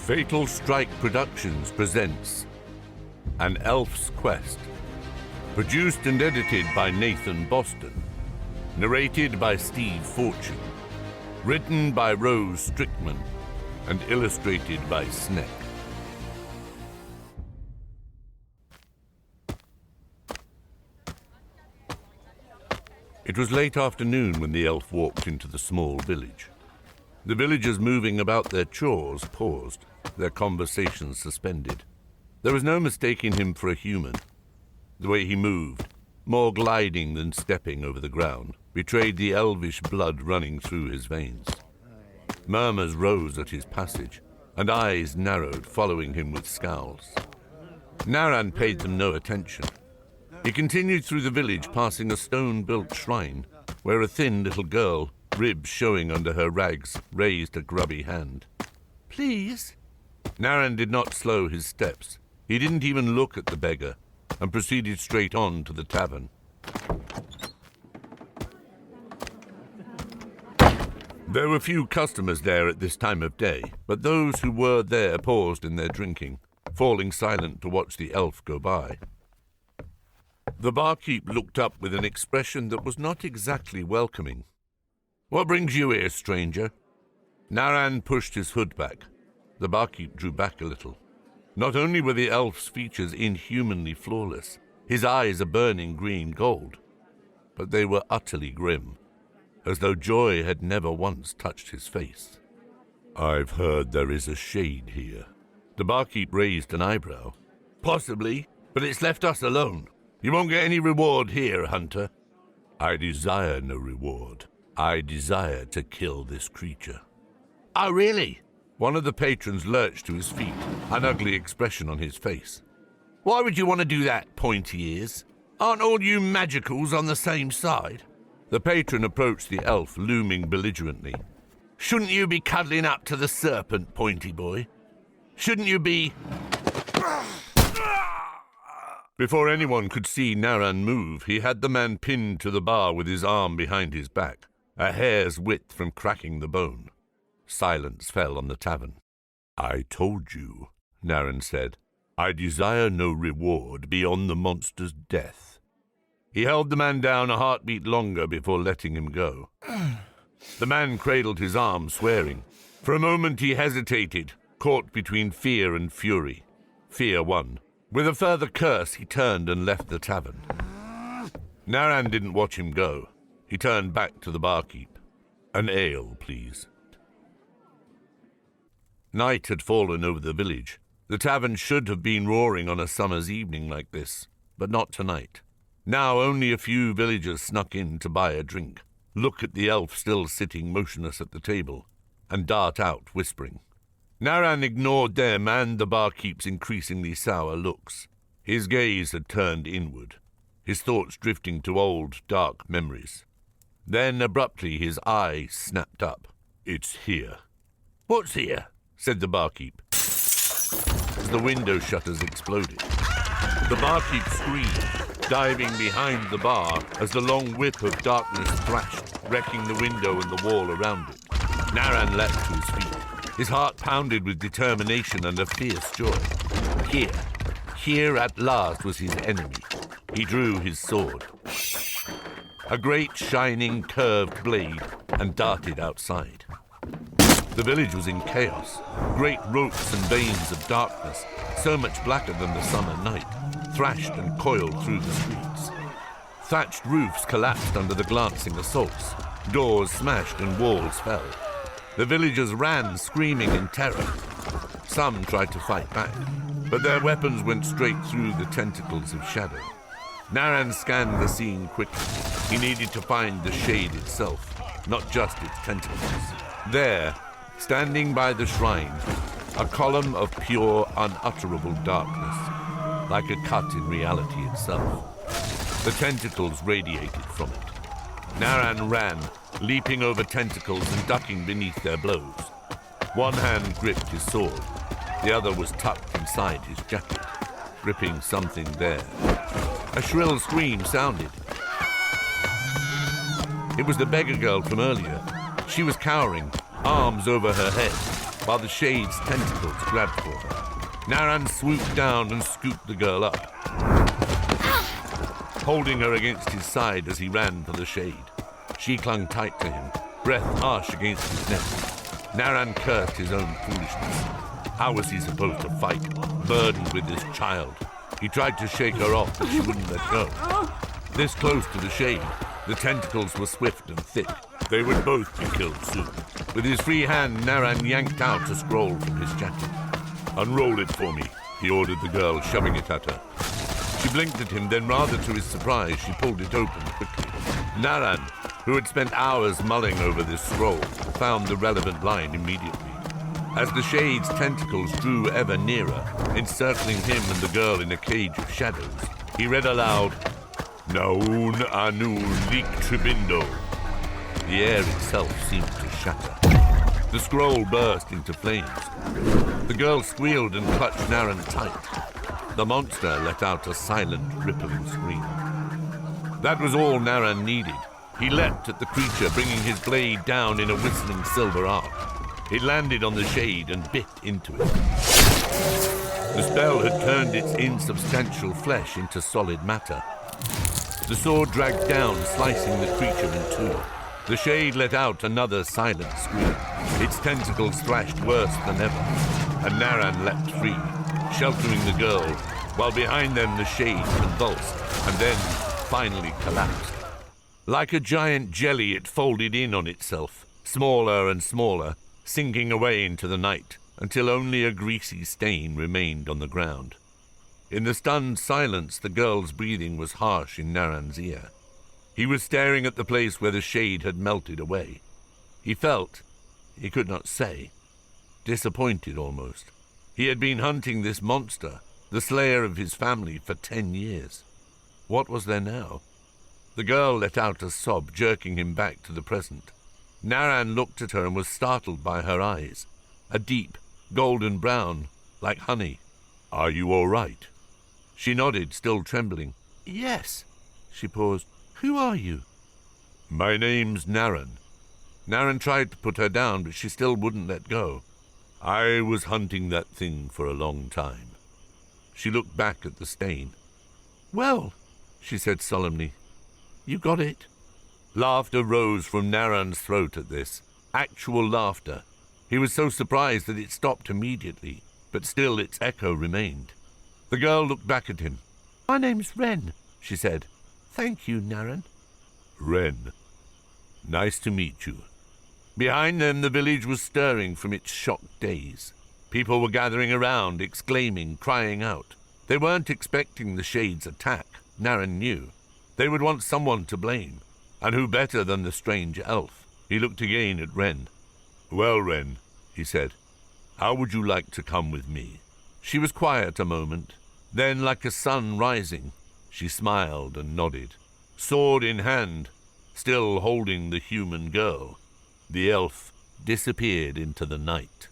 Fatal Strike Productions presents An Elf's Quest. Produced and edited by Nathan Boston. Narrated by Steve Fortune. Written by Rose Strickman and illustrated by Sneck. It was late afternoon when the elf walked into the small village. The villagers moving about their chores paused, their conversations suspended. There was no mistaking him for a human. The way he moved, more gliding than stepping over the ground, betrayed the elvish blood running through his veins. Murmurs rose at his passage, and eyes narrowed, following him with scowls. Naran paid them no attention. He continued through the village, passing a stone-built shrine, where a thin little girl, ribs showing under her rags, raised a grubby hand. "Please?" Naran did not slow his steps. He didn't even look at the beggar, and proceeded straight on to the tavern. There were few customers there at this time of day, but those who were there paused in their drinking, falling silent to watch the elf go by. The barkeep looked up with an expression that was not exactly welcoming. "What brings you here, stranger?" Naran pushed his hood back. The barkeep drew back a little. Not only were the elf's features inhumanly flawless, his eyes a burning green gold, but they were utterly grim, as though joy had never once touched his face. "I've heard there is a shade here." The barkeep raised an eyebrow. "Possibly, but it's left us alone. You won't get any reward here, hunter." "I desire no reward. I desire to kill this creature." "Oh, really?" One of the patrons lurched to his feet, an ugly expression on his face. "Why would you want to do that, pointy ears? Aren't all you magicals on the same side?" The patron approached the elf, looming belligerently. "Shouldn't you be cuddling up to the serpent, pointy boy? Shouldn't you be—" Before anyone could see Naran move, he had the man pinned to the bar with his arm behind his back, a hair's width from cracking the bone. Silence fell on the tavern. "I told you," Naran said. "I desire no reward beyond the monster's death." He held the man down a heartbeat longer before letting him go. The man cradled his arm, swearing. For a moment he hesitated, caught between fear and fury. Fear won. With a further curse, he turned and left the tavern. Naran didn't watch him go. He turned back to the barkeep. "An ale, please." Night had fallen over the village. The tavern should have been roaring on a summer's evening like this, but not tonight. Now only a few villagers snuck in to buy a drink, look at the elf still sitting motionless at the table, and dart out whispering. Naran ignored them and the barkeep's increasingly sour looks. His gaze had turned inward, his thoughts drifting to old, dark memories. Then, abruptly, his eye snapped up. "It's here." "What's here?" said the barkeep, as the window shutters exploded. The barkeep screamed, diving behind the bar as the long whip of darkness thrashed, wrecking the window and the wall around it. Naran leapt to his feet. His heart pounded with determination and a fierce joy. Here at last was his enemy. He drew his sword. A great, shining, curved blade, and darted outside. The village was in chaos. Great ropes and veins of darkness, so much blacker than the summer night, thrashed and coiled through the streets. Thatched roofs collapsed under the glancing assaults. Doors smashed and walls fell. The villagers ran, screaming in terror. Some tried to fight back, but their weapons went straight through the tentacles of shadow. Naran scanned the scene quickly. He needed to find the shade itself, not just its tentacles. There, standing by the shrine, a column of pure, unutterable darkness, like a cut in reality itself. The tentacles radiated from it. Naran ran, leaping over tentacles and ducking beneath their blows. One hand gripped his sword. The other was tucked inside his jacket, gripping something there. A shrill scream sounded. It was the beggar girl from earlier. She was cowering, arms over her head, while the shade's tentacles grabbed for her. Naran swooped down and scooped the girl up, holding her against his side as he ran for the shade. She clung tight to him, breath harsh against his neck. Naran cursed his own foolishness. How was he supposed to fight, burdened with this child? He tried to shake her off, but she wouldn't let go. This close to the shade, the tentacles were swift and thick. They would both be killed soon. With his free hand, Naran yanked out a scroll from his jacket. "Unroll it for me," he ordered the girl, shoving it at her. She blinked at him, then rather to his surprise, she pulled it open quickly. Naran, who had spent hours mulling over this scroll, found the relevant line immediately. As the shade's tentacles drew ever nearer, encircling him and the girl in a cage of shadows, he read aloud, "Naun anu lik tribindo." The air itself seemed to shatter. The scroll burst into flames. The girl squealed and clutched Naran tight. The monster let out a silent, rippling scream. That was all Naran needed. He leapt at the creature, bringing his blade down in a whistling silver arc. It landed on the shade and bit into it. The spell had turned its insubstantial flesh into solid matter. The sword dragged down, slicing the creature in two. The shade let out another silent scream. Its tentacles thrashed worse than ever, and Naran leapt free, sheltering the girl, while behind them the shade convulsed, and then finally collapsed. Like a giant jelly, it folded in on itself, smaller and smaller, sinking away into the night, until only a greasy stain remained on the ground. In the stunned silence, the girl's breathing was harsh in Naran's ear. He was staring at the place where the shade had melted away. He felt, he could not say, disappointed almost. He had been hunting this monster, the slayer of his family, for 10 years. What was there now? The girl let out a sob, jerking him back to the present. Naran looked at her and was startled by her eyes, a deep, golden brown, like honey. "Are you all right?" She nodded, still trembling. "Yes." She paused. "Who are you?" "My name's Naran." Naran tried to put her down, but she still wouldn't let go. "I was hunting that thing for a long time." She looked back at the stain. "Well," she said solemnly, "you got it." Laughter rose from Naran's throat at this. Actual laughter. He was so surprised that it stopped immediately, but still its echo remained. The girl looked back at him. "My name's Wren," she said. "Thank you, Naran." "Wren. Nice to meet you." Behind them, the village was stirring from its shocked daze. People were gathering around, exclaiming, crying out. They weren't expecting the Shade's attack, Naran knew. They would want someone to blame. And who better than the strange elf? He looked again at Wren. "Well, Wren," he said, "how would you like to come with me?" She was quiet a moment. Then, like a sun rising, she smiled and nodded. Sword in hand, still holding the human girl, the elf disappeared into the night.